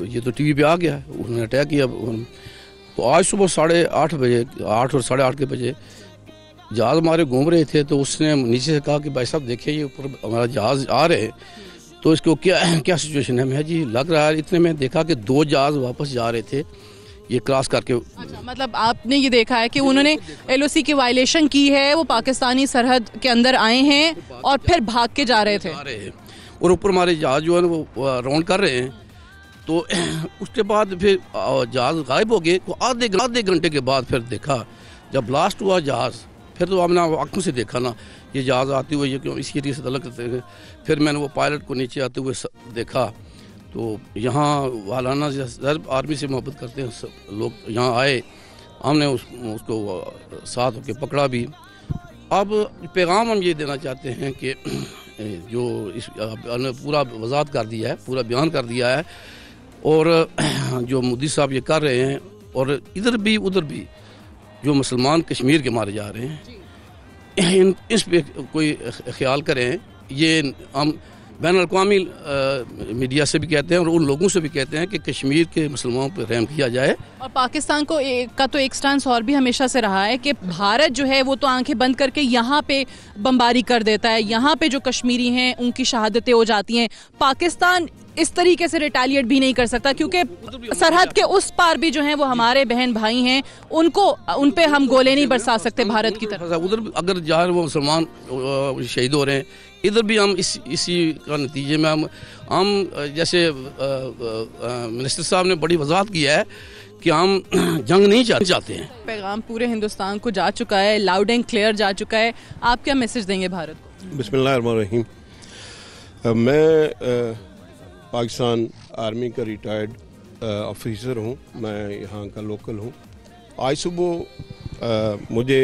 ये तो टीवी पे आ गया है, उन्होंने अटैक किया। तो आज सुबह 8:30 बजे, 8 और 8:30 के बजे जहाज़ हमारे घूम रहे थे तो उसने नीचे से कहा कि भाई साहब देखिए ये ऊपर हमारा जहाज़ आ रहे हैं, तो इसको क्या सिचुएशन है। मैं जी लग रहा है, इतने में देखा कि 2 जहाज़ वापस जा रहे थे ये क्रॉस करके। अच्छा, मतलब आपने ये देखा है कि उन्होंने LOC की वायलेशन की है, वो पाकिस्तानी सरहद के अंदर आए हैं और फिर भाग के जा रहे थे और ऊपर हमारे जहाज़ जो है वो राउंड कर रहे हैं। तो उसके बाद फिर जहाज़ गायब हो गए। तो आधे घंटे के बाद फिर देखा जब ब्लास्ट हुआ जहाज़, फिर तो हमने आँखों से देखा ना ये जहाज़ आते हुए ये क्यों इस एरिया से तलक करते हैं। फिर मैंने वो पायलट को नीचे आते हुए देखा। तो यहाँ वालाना ज़रूर आर्मी से मोहब्बत करते हैं लोग, यहाँ आए, हमने उसको साथ होकर पकड़ा भी। अब पैगाम हम ये देना चाहते हैं कि जो इस पूरा वजाहत कर दिया है, पूरा बयान कर दिया है और जो मोदी साहब ये कर रहे हैं, और इधर भी उधर भी जो मुसलमान कश्मीर के मारे जा रहे हैं, इस पे कोई ख्याल करें। ये हम बैनुल-अक़वामी मीडिया से भी कहते हैं और उन लोगों से भी कहते हैं कि कश्मीर के मुसलमानों पर रहम किया जाए। और पाकिस्तान का तो एक स्टांस और भी हमेशा से रहा है कि भारत जो है वो तो आंखें बंद करके यहाँ पे बमबारी कर देता है, यहाँ पे जो कश्मीरी हैं उनकी शहादतें हो जाती हैं। पाकिस्तान इस तरीके से रिटेलिएट भी नहीं कर सकता क्योंकि सरहद के उस पार भी जो हैं वो हमारे बहन भाई हैं, उन पे हम गोले नहीं बरसा सकते भारत की तरफ। उधर अगर जा रहे वो मुसलमान शहीद हो रहे हैं, इधर भी हम इसी का नतीजे में हम जैसे मिनिस्टर साहब ने बड़ी वजाहत किया है कि हम जंग नहीं चाहते हैं। पैगाम पूरे हिंदुस्तान को जा चुका है, लाउड एंड क्लियर जा चुका है। आप क्या मैसेज देंगे भारत को? बिस्मिल्लाहिर्रहमानिर्रहीम। मैं पाकिस्तान आर्मी का रिटायर्ड ऑफिसर हूँ, मैं यहाँ का लोकल हूँ। आज सुबह मुझे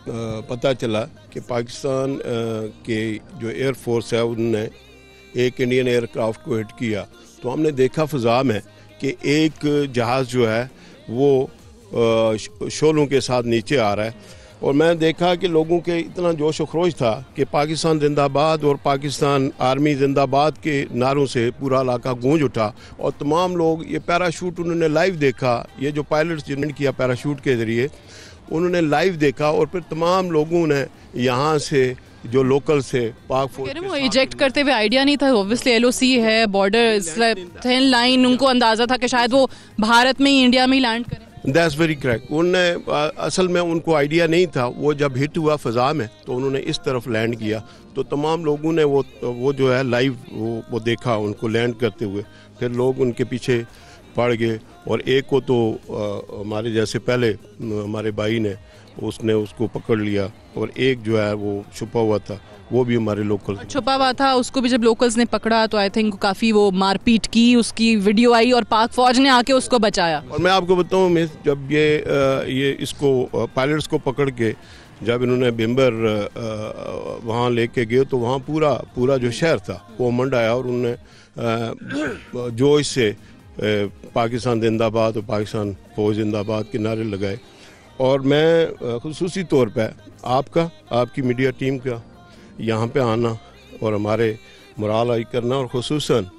पता चला कि पाकिस्तान के जो एयर फोर्स है उन्होंने एक इंडियन एयरक्राफ्ट को हिट किया। तो हमने देखा फ़ज़ा में कि एक जहाज़ जो है वो शोलों के साथ नीचे आ रहा है, और मैं देखा कि लोगों के इतना जोश व खरोश था कि पाकिस्तान जिंदाबाद और पाकिस्तान आर्मी जिंदाबाद के नारों से पूरा इलाका गूंज उठा। और तमाम लोग ये पैराशूट उन्होंने लाइव देखा, ये जो पायलट्स जिन्होंने किया पैराशूट के ज़रिए उन्होंने लाइव देखा, और फिर तमाम लोगों ने यहाँ से जो लोकल से पाक फोर्स वो इजेक्ट करते हुए आइडिया नहीं था। ऑब्वियसली एलओसी है, बॉर्डर थिन लाइन, उनको अंदाजा था कि शायद वो भारत में ही, इंडिया में ही लैंड करें। That's very correct. उनने असल में उनको आइडिया नहीं था, वो जब हिट हुआ फ़ज़ा में तो उन्होंने इस तरफ लैंड किया, तो तमाम लोगों ने वो जो है लाइव वो देखा उनको लैंड करते हुए। फिर लोग उनके पीछे पड़ गए, और एक को तो हमारे जैसे पहले हमारे भाई ने उसको पकड़ लिया, और एक जो है वो छुपा हुआ था, वो भी हमारे लोकल छुपा हुआ था, उसको भी जब लोकल्स ने पकड़ा तो आई थिंक काफ़ी वो मारपीट की, उसकी वीडियो आई और पाक फौज ने आके उसको बचाया। और मैं आपको बताऊं मिस, जब ये इसको पायलट्स को पकड़ के जब इन्होंने बिम्बर वहाँ लेके गए तो वहाँ पूरा जो शहर था वो मंड आया, और उन्होंने जोश से पाकिस्तान जिंदाबाद और पाकिस्तान फौज जिंदाबाद के नारे लगाए। और मैं खुसूसी तौर पे आपकी मीडिया टीम का यहाँ पे आना और हमारे मोराल हाई करना, और खुसूसन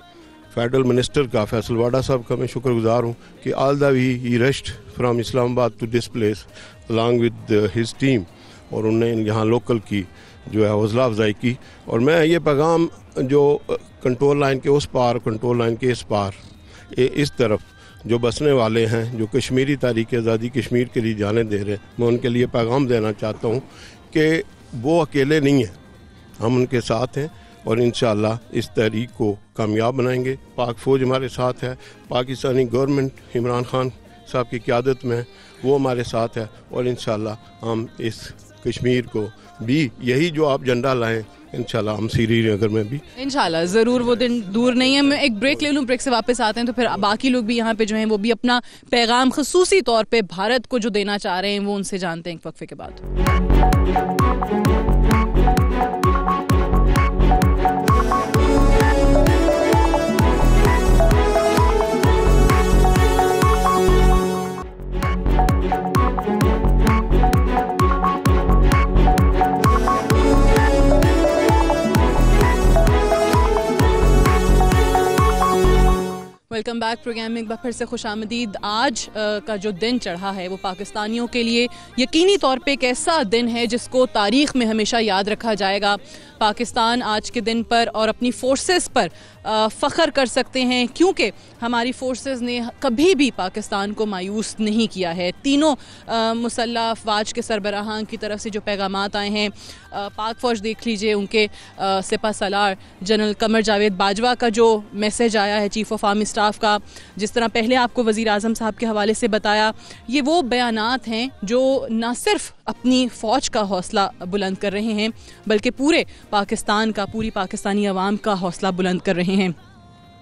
फेडरल मिनिस्टर का फैसल वाडा साहब का मैं शुक्रगुजार हूँ कि all the way he rushed from Islamabad to this place along with his team, और उन्होंने यहाँ लोकल की जो है हौसला अफजाई की। और मैं ये पैगाम जो कंट्रोल लाइन के उस पार, कंट्रोल लाइन के इस पार, इस तरफ जो बसने वाले हैं, जो कश्मीरी तारीख़ आज़ादी कश्मीर के लिए जाने दे रहे हैं, मैं उनके लिए पैगाम देना चाहता हूँ कि वो अकेले नहीं हैं, हम उनके साथ हैं, और इंशाअल्लाह इस तहरीक को कामयाब बनाएंगे। पाक फ़ौज हमारे साथ है, पाकिस्तानी गवर्नमेंट इमरान खान साहब की क़यादत में वो हमारे साथ है, और इंशाअल्लाह हम इस कश्मीर को भी यही जो आप झंडा लाएँ, इंशाल्लाह हम श्रीनगर में भी इंशाल्लाह ज़रूर, वो दिन दूर नहीं है। मैं एक ब्रेक ले लूँ, ब्रेक से वापस आते हैं तो फिर बाकी लोग भी यहाँ पे जो हैं वो भी अपना पैगाम ख़ुसूसी तौर पे भारत को जो देना चाह रहे हैं वो उनसे जानते हैं एक वक्फे के बाद। वेलकम बैक प्रोग्राम में एक बार फिर से खुशामदीद। आज का जो दिन चढ़ा है वो पाकिस्तानियों के लिए यकीनी तौर पे एक ऐसा दिन है जिसको तारीख़ में हमेशा याद रखा जाएगा। पाकिस्तान आज के दिन पर और अपनी फोर्सेस पर फ़ख्र कर सकते हैं क्योंकि हमारी फोर्सेस ने कभी भी पाकिस्तान को मायूस नहीं किया है। तीनों मुसल्लह अफवाज के सरबराहान की तरफ से जो पैगामात आए हैं, पाक फ़ौज देख लीजिए, उनके सिपा सलार जनरल कमर जावेद बाजवा का जो मैसेज आया है चीफ़ ऑफ आर्मी स्टाफ का, जिस तरह पहले आपको वज़ीर आज़म साहब के हवाले से बताया, ये वो बयानात हैं जो न सिर्फ अपनी फ़ौज का हौसला बुलंद कर रहे हैं बल्कि पूरे पाकिस्तान का, पूरी पाकिस्तानी अवाम का हौसला बुलंद कर रहे हैं।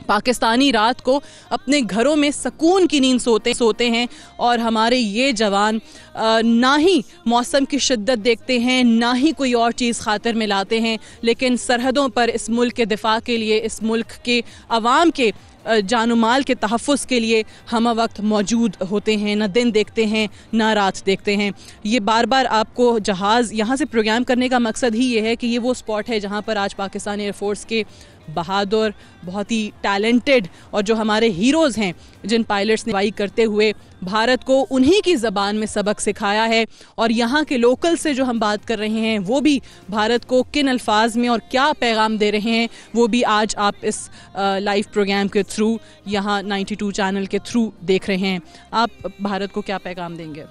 पाकिस्तानी रात को अपने घरों में सुकून की नींद सोते हैं और हमारे ये जवान ना ही मौसम की शिद्दत देखते हैं, ना ही कोई और चीज़ खातिर में लाते हैं, लेकिन सरहदों पर इस मुल्क के दिफा के लिए, इस मुल्क के अवाम के जान माल के तहफ़्फ़ुज़ के लिए हम वक्त मौजूद होते हैं। ना दिन देखते हैं, ना रात देखते हैं। ये बार बार आपको जहाज़ यहाँ से प्रोग्राम करने का मकसद ही ये है कि ये वो स्पॉट है जहाँ पर आज पाकिस्तान एयरफोर्स के बहादुर, बहुत ही टैलेंटेड और जो हमारे हीरोज़ हैं, जिन पायलट्स ने वाई करते हुए भारत को उन्हीं की ज़बान में सबक सिखाया है, और यहाँ के लोकल से जो हम बात कर रहे हैं वो भी भारत को किन अल्फाज में और क्या पैगाम दे रहे हैं, वो भी आज आप इस लाइव प्रोग्राम के थ्रू, यहाँ 92 चैनल के थ्रू देख रहे हैं। आप भारत को क्या पैगाम देंगे?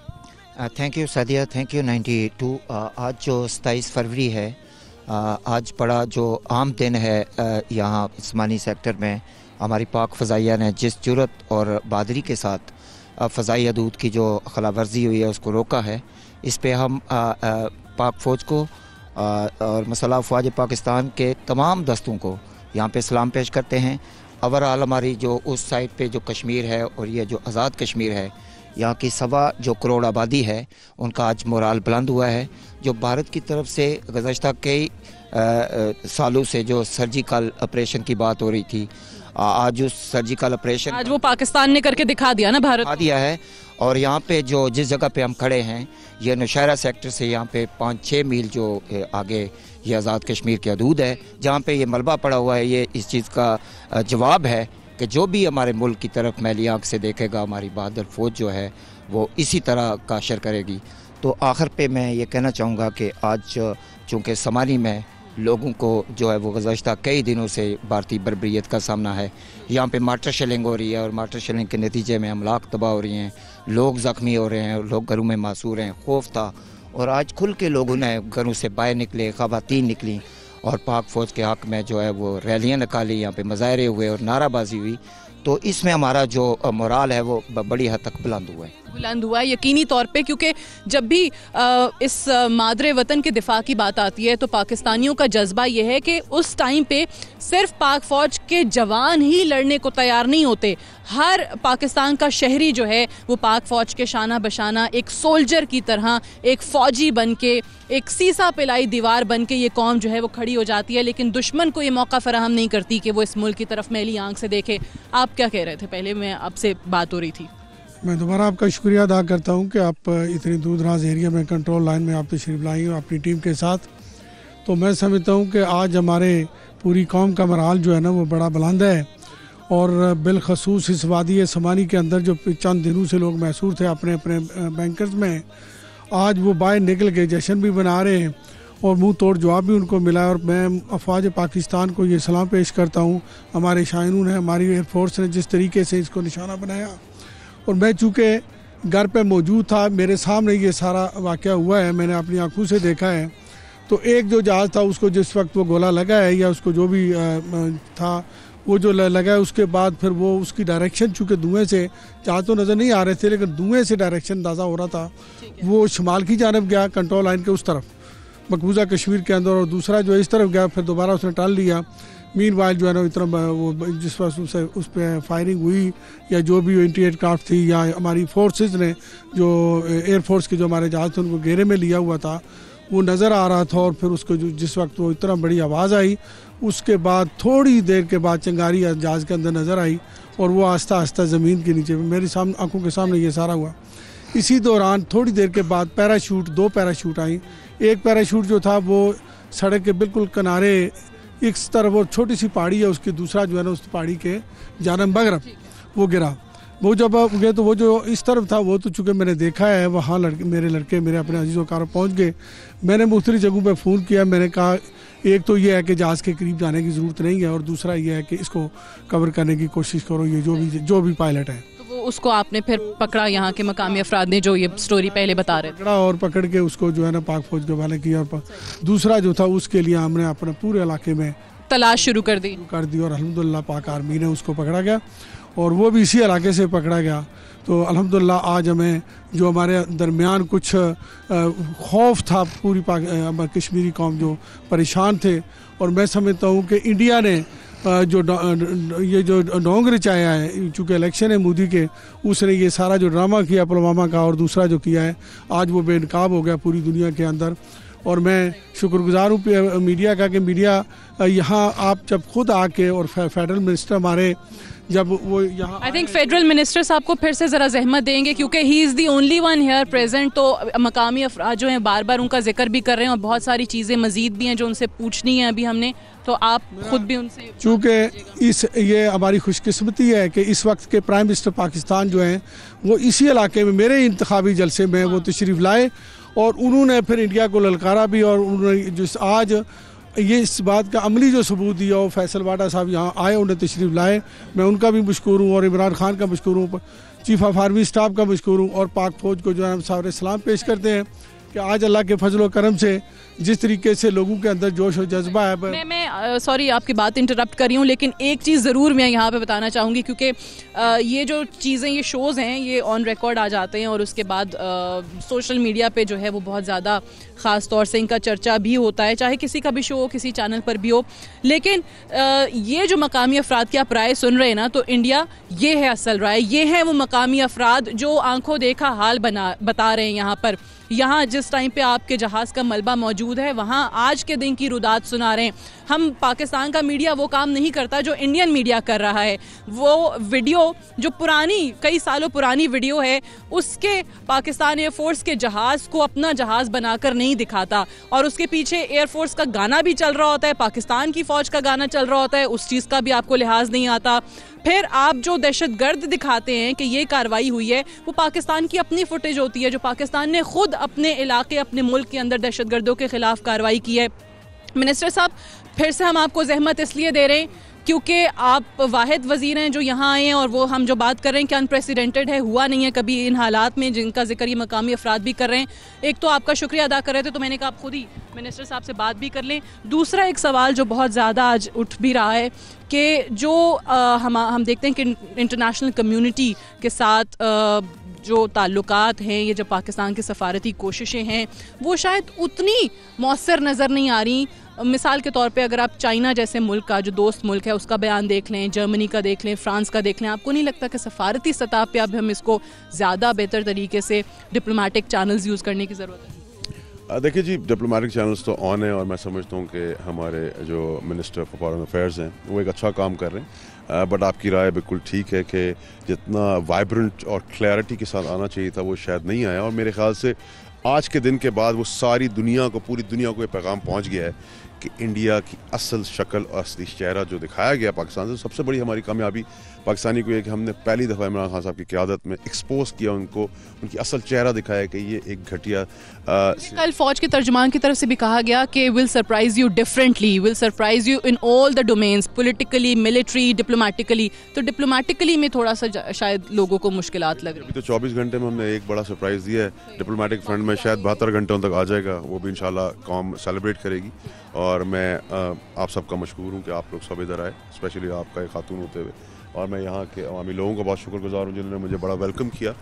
Thank you Sadia, thank you 92। आज जो 27 फरवरी है, आज बड़ा जो आम दिन है यहाँ इस्मानी सेक्टर में हमारी पाक फ़ज़ाइया ने जिस जुर्रत और बहादुरी के साथ फ़ज़ाई हदूद की जो खिलाफवर्जी हुई है उसको रोका है। इस पे हम पाक फ़ौज को और मसल्ह अफ़वाज पाकिस्तान के तमाम दस्तों को यहाँ पे सलाम पेश करते हैं। ओवरऑल हमारी जो उस साइड पे जो कश्मीर है और ये जो आज़ाद कश्मीर है, यहाँ की 1.25 जो करोड़ आबादी है, उनका आज मोराल बुलंद हुआ है। जो भारत की तरफ से गुज़श्ता कई सालों से जो सर्जिकल ऑपरेशन की बात हो रही थी, आज उस सर्जिकल ऑपरेशन आज वो पाकिस्तान ने करके दिखा दिया ना, भारत दिखा दिया है। और यहाँ पे जो जिस जगह पे हम खड़े हैं, ये नौशहरा सेक्टर से यहाँ पे 5-6 मील जो आगे ये आज़ाद कश्मीर की हदूद है, जहाँ पे ये मलबा पड़ा हुआ है। ये इस चीज़ का जवाब है कि जो भी हमारे मुल्क की तरफ मैली आँख से देखेगा, हमारी बहादुर फ़ौज जो है वो इसी तरह का असर करेगी। तो आखिर पे मैं ये कहना चाहूँगा कि आज चूँकि समानी में लोगों को जो है वो गुज़श्ता कई दिनों से भारतीय बर्बरियत का सामना है, यहाँ पे मार्टर शेलिंग हो रही है और मार्टर शेलिंग के नतीजे में अमलाक तबाह हो रही हैं, लोग ज़ख्मी हो रहे हैं, लोग घरों में मासूर हैं, खौफ था। और आज खुल के लोगों ने घरों से बाहर निकले, ख़वातीन निकली और पाक फ़ौज के हक़ में जो है वो रैलियाँ निकाली, यहाँ पे मुजाहरे हुए और नाराबाजी हुई। तो इसमें हमारा जो मोराल है वो बड़ी हद तक बुलंद हुआ है यकीनी तौर पे, क्योंकि जब भी इस मादरे वतन के दिफा की बात आती है तो पाकिस्तानियों का जज्बा ये है कि उस टाइम पे सिर्फ पाक फ़ौज के जवान ही लड़ने को तैयार नहीं होते। हर पाकिस्तान का शहरी जो है वो पाक फ़ौज के शाना बशाना एक सोल्जर की तरह, एक फ़ौजी बन के, एक सीसा पिलाई दीवार बन के ये कौम जो है वो खड़ी हो जाती है। लेकिन दुश्मन को ये मौका फराहम नहीं करती कि वो इस मुल्क की तरफ मैली आंख से देखे। आप क्या कह रहे थे? पहले मैं आपसे बात हो रही थी। मैं दोबारा आपका शुक्रिया अदा करता हूं कि आप इतनी दूर दराज एरिया में कंट्रोल लाइन में आप तशरीफ़ लाई हो अपनी टीम के साथ। तो मैं समझता हूं कि आज हमारे पूरी कौम का मोराल जो है ना वो बड़ा बुलंद है। और बिलखसूस इस वादी समानी के अंदर जो चंद दिनों से लोग महसूर थे अपने अपने बैंकर्स में, आज वो बाहर निकल के जश्न भी बना रहे हैं और मुंह तोड़ जवाब भी उनको मिला है। और मैं अफवाज पाकिस्तान को ये सलाम पेश करता हूँ, हमारे शायनों ने, हमारी एयरफोर्स ने जिस तरीके से इसको निशाना बनाया। और मैं चूँकि घर पे मौजूद था, मेरे सामने ये सारा वाक़या हुआ है, मैंने अपनी आंखों से देखा है। तो एक जो जहाज़ था उसको जिस वक्त वो गोला लगा है या उसको जो भी था वो जो लगा है, उसके बाद फिर वो उसकी डायरेक्शन, चूँकि धुएँ से जहाज़ तो नज़र नहीं आ रहे थे लेकिन धुएँ से डायरेक्शन अंदाज़ा हो रहा था, वो शुमाल की जानब गया, कंट्रोल लाइन के उस तरफ मकबूजा कश्मीर के अंदर, और दूसरा जो इस तरफ गया, फिर दोबारा उसने टाल लिया। मीन वाइल जो है ना इतना वो जिस वक्त उस पर फायरिंग हुई या जो भी एंटी एयरक्राफ्ट थी या हमारी फोर्सेस ने जो एयरफोर्स के जो हमारे जहाज़ थे उनको घेरे में लिया हुआ था, वो नज़र आ रहा था। और फिर उसको जो जिस वक्त वो इतना बड़ी आवाज़ आई, उसके बाद थोड़ी देर के बाद चिंगारी जहाज़ के अंदर नज़र आई और वो आस्ता आस्ता ज़मीन के नीचे मेरी आंखों के सामने ये सारा हुआ। इसी दौरान थोड़ी देर के बाद पैराशूट, 2 पैराशूट आई। एक पैराशूट जो था वो सड़क के बिल्कुल किनारे एक तरफ और छोटी सी पहाड़ी है उसकी, दूसरा जो है ना उस पहाड़ी के जानब मगरब वो गिरा। वो जब गए तो वो जो इस तरफ था वो तो चूँकि मैंने देखा है, वहाँ मेरे लड़के मेरे अपने अजीज़ वकार पहुँच गए। मैंने मुख्तलिफ जगहों पे फ़ोन किया, मैंने कहा एक तो ये है कि जहाज़ के करीब जाने की ज़रूरत नहीं है और दूसरा ये है कि इसको कवर करने की कोशिश करो, ये जो भी पायलट है। तो वो उसको आपने फिर पकड़ा, यहाँ के मकामी अफराद ने जो ये स्टोरी पहले बता रहे थे, पकड़ा और पकड़ के उसको जो है ना पाक फ़ौज के हवाले किया। और दूसरा जो था उसके लिए हमने अपने पूरे इलाके में तलाश शुरू कर दी और अल्हम्दुलिल्लाह पाक आर्मी ने उसको पकड़ा गया और वो भी इसी इलाके से पकड़ा गया। तो अल्हम्दुलिल्लाह आज हमें जो हमारे दरमियान कुछ खौफ था, पूरी कश्मीरी कौम जो परेशान थे, और मैं समझता हूँ कि इंडिया ने ये जो ढोंग रचाया है, चूँकि इलेक्शन है मोदी के, उसने ये सारा जो ड्रामा किया पुलवामा का और दूसरा जो किया है, आज वो बेनकाब हो गया पूरी दुनिया के अंदर। और मैं शुक्रगुजार हूँ मीडिया का कि मीडिया यहाँ आप जब खुद आके और फेडरल मिनिस्टर हमारे जब वो यहाँ आई थिंक फेडरल मिनिस्टर साहब को फिर से ज़रा जहमत देंगे क्योंकि he is the only one here present. तो मकामी अफराद जो हैं बार बार उनका जिक्र भी कर रहे हैं और बहुत सारी चीज़ें मज़ीद भी हैं जो उनसे पूछनी है अभी हमने, तो आप खुद भी उनसे। चूँकि ये हमारी खुशकिस्मती है कि इस वक्त के प्राइम मिनिस्टर पाकिस्तान जो हैं वो इसी इलाके में मेरे इंतखाबी जलसे में वो तशरीफ़ लाए और उन्होंने फिर इंडिया को ललकारा भी। और उन्होंने जिस आज ये इस बात का अमली जो सबूत दिया, वो फैसल वाडा साहब यहाँ आए, उन्हें तशरीफ़ लाए, मैं उनका भी मशकूर हूँ और इमरान खान का मशकूर हूँ, चीफ ऑफ आर्मी स्टाफ का मशकूर हूँ और पाक फ़ौज को जो है हम सारे सलाम पेश करते हैं कि आज अल्लाह के फजल व करम से जिस तरीके से लोगों के अंदर जोश और जज्बा है। मैं सॉरी आपकी बात इंटरप्ट कर रही हूँ, लेकिन एक चीज़ ज़रूर मैं यहाँ पे बताना चाहूँगी क्योंकि ये जो चीज़ें, ये शोज़ हैं, ये ऑन रिकॉर्ड आ जाते हैं और उसके बाद सोशल मीडिया पे जो है वो बहुत ज़्यादा ख़ास तौर से इनका चर्चा भी होता है, चाहे किसी का भी शो हो, किसी चैनल पर भी हो। लेकिन ये जो मकामी अफराद की आप राय सुन रहे हैं ना, तो इंडिया ये है असल राय, ये है वो मकामी अफराद जो आंखों देखा हाल बता रहे हैं यहाँ पर। यहाँ जिस टाइम पे आपके जहाज़ का मलबा मौजूद है, वहाँ आज के दिन की रुदात सुना रहे हैं। हम पाकिस्तान का मीडिया वो काम नहीं करता जो इंडियन मीडिया कर रहा है। वो वीडियो जो पुरानी, कई सालों पुरानी वीडियो है, उसके पाकिस्तान एयरफोर्स के जहाज़ को अपना जहाज़ बनाकर नहीं दिखाता और उसके पीछे एयरफोर्स का गाना भी चल रहा होता है, पाकिस्तान की फ़ौज का गाना चल रहा होता है, उस चीज़ का भी आपको लिहाज नहीं आता। फिर आप जो दहशतगर्द दिखाते हैं कि ये कार्रवाई हुई है, वो पाकिस्तान की अपनी फुटेज होती है जो पाकिस्तान ने खुद अपने इलाके, अपने मुल्क के अंदर दहशतगर्दों के खिलाफ कार्रवाई की है। मिनिस्टर साहब, फिर से हम आपको जहमत इसलिए दे रहे हैं क्योंकि आप वाहिद वज़ीर हैं जो यहाँ आए हैं और वो हम जो बात कर रहे हैं कि अनप्रेसिडेंटेड है, हुआ नहीं है कभी इन हालात में जिनका जिक्र ये मकामी अफराद भी कर रहे हैं। एक तो आपका शुक्रिया अदा कर रहे थे, तो मैंने कहा आप खुद ही मिनिस्टर साहब से बात भी कर लें। दूसरा एक सवाल जो बहुत ज़्यादा आज उठ भी रहा है कि जो हम देखते हैं कि इंटरनेशनल कम्युनिटी के साथ जो ताल्लुकात हैं, ये जो पाकिस्तान की सफारती कोशिशें हैं, वो शायद उतनी मौसर नज़र नहीं आ रही। मिसाल के तौर पे अगर आप चाइना जैसे मुल्क का, जो दोस्त मुल्क है, उसका बयान देख लें, जर्मनी का देख लें, फ्रांस का देख लें, आपको नहीं लगता कि सफारती सतह पे अब हम इसको ज़्यादा बेहतर तरीके से डिप्लोमेटिक चैनल्स यूज़ करने की ज़रूरत है? देखिए जी, डिप्लोमेटिक चैनल्स तो ऑन है और मैं समझता हूँ कि हमारे जो मिनिस्टर फॉर फॉरेन अफेयर्स हैं वो एक अच्छा काम कर रहे हैं। बट आपकी राय बिल्कुल ठीक है कि जितना वाइब्रेंट और क्लैरिटी के साथ आना चाहिए था वो शायद नहीं आया, और मेरे ख्याल से आज के दिन के बाद वो सारी दुनिया को, पूरी दुनिया को ये पैगाम पहुँच गया है कि इंडिया की असल शक्ल और असली चेहरा जो दिखाया गया पाकिस्तान से। सबसे बड़ी हमारी कामयाबी पाकिस्तानी को ये कि हमने पहली दफ़ा इमरान खान साहब की क़यादत में एक्सपोज किया उनको, उनकी असल चेहरा दिखाया कि ये एक घटिया। कल फौज के तर्जुमान की तरफ से भी कहा गया कि will surprise you differently, will surprise you in all the domains, politically, military, diplomatically. तो डिप्लोमेटिकली में थोड़ा सा शायद लोगों को मुश्किलात लग रही है। तो 24 घंटे में हमने एक बड़ा सरप्राइज़ दिया है। डिप्लोमेटिक फ्रंट में शायद 72 घंटों तक आ जाएगा, वो भी इंशाल्लाह कौम सेलिब्रेट करेगी। और मैं आप सबका मशकूर हूँ कि आप लोग सब इधर आए, स्पेशली आपका एक खातून होते हुए, और मैं यहाँ के अवामी लोगों का बहुत शुक्रगुजार हूँ जिन्होंने मुझे बड़ा वेलकम किया।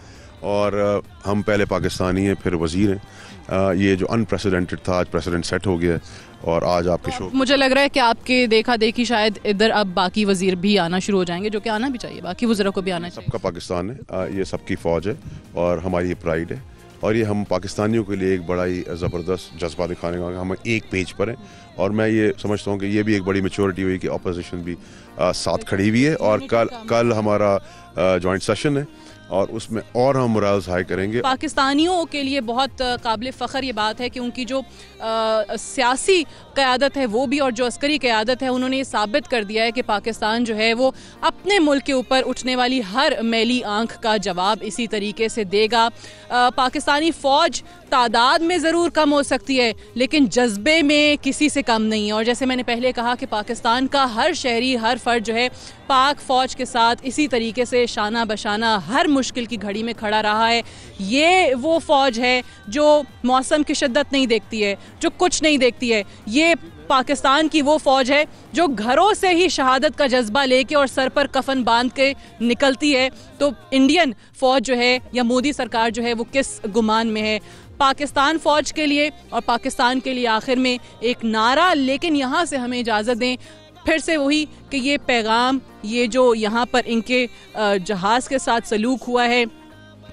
और हम पहले पाकिस्तानी हैं, फिर वज़ीर हैं। ये जो अनप्रेसिडेंटेड था, आज प्रेसिडेंट सेट हो गया है और आज आपके शो, मुझे लग रहा है कि आपके देखा देखी शायद इधर अब बाकी वज़ीर भी आना शुरू हो जाएंगे, जो कि आना भी चाहिए, बाकी वज़ीरों को भी आना चाहिए। सबका पाकिस्तान है, ये सबकी फ़ौज है और हमारी ये प्राइड है, और ये हम पाकिस्तानियों के लिए एक बड़ा ही ज़बरदस्त जज्बा दिखाने का, हम एक पेज पर हैं। और मैं ये समझता हूँ कि ये भी एक बड़ी मैच्योरिटी हुई कि अपोजिशन भी साथ खड़ी हुई है। और कल हमारा जॉइंट सेशन है और उसमें और हम मोरल्स हाई करेंगे। पाकिस्तानियों के लिए बहुत काबिल फ़ख्र ये बात है कि उनकी जो सियासी क़यादत है वो भी, और जो अस्करी क़यादत है, उन्होंने ये साबित कर दिया है कि पाकिस्तान जो है वो अपने मुल्क के ऊपर उठने वाली हर मैली आंख का जवाब इसी तरीके से देगा। पाकिस्तानी फ़ौज तादाद में ज़रूर कम हो सकती है, लेकिन जज्बे में किसी से कम नहीं है। और जैसे मैंने पहले कहा कि पाकिस्तान का हर शहरी, हर फ़र्द जो है पाक फ़ौज के साथ इसी तरीके से शाना बशाना हर मुश्किल की घड़ी में खड़ा रहा है। ये वो फ़ौज है जो मौसम की शिद्दत नहीं देखती है, जो कुछ नहीं देखती है। ये पाकिस्तान की वो फ़ौज है जो घरों से ही शहादत का जज्बा लेके और सर पर कफन बांध के निकलती है। तो इंडियन फ़ौज जो है या मोदी सरकार जो है वो किस गुमान में है। पाकिस्तान फ़ौज के लिए और पाकिस्तान के लिए आखिर में एक नारा, लेकिन यहाँ से हमें इजाज़त दें, फिर से वही कि ये पैगाम, ये जो यहाँ पर इनके जहाज़ के साथ सलूक हुआ है,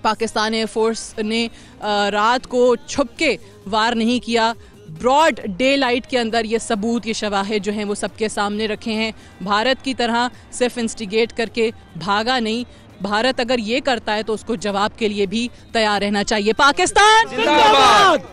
पाकिस्तान एयरफोर्स ने रात को छुप के वार नहीं किया, ब्रॉड डे लाइट के अंदर ये सबूत, ये शवाहिद जो हैं वो सबके सामने रखे हैं। भारत की तरह सिर्फ इंस्टिगेट करके भागा नहीं, भारत अगर ये करता है तो उसको जवाब के लिए भी तैयार रहना चाहिए। पाकिस्तान जिंदाबाद।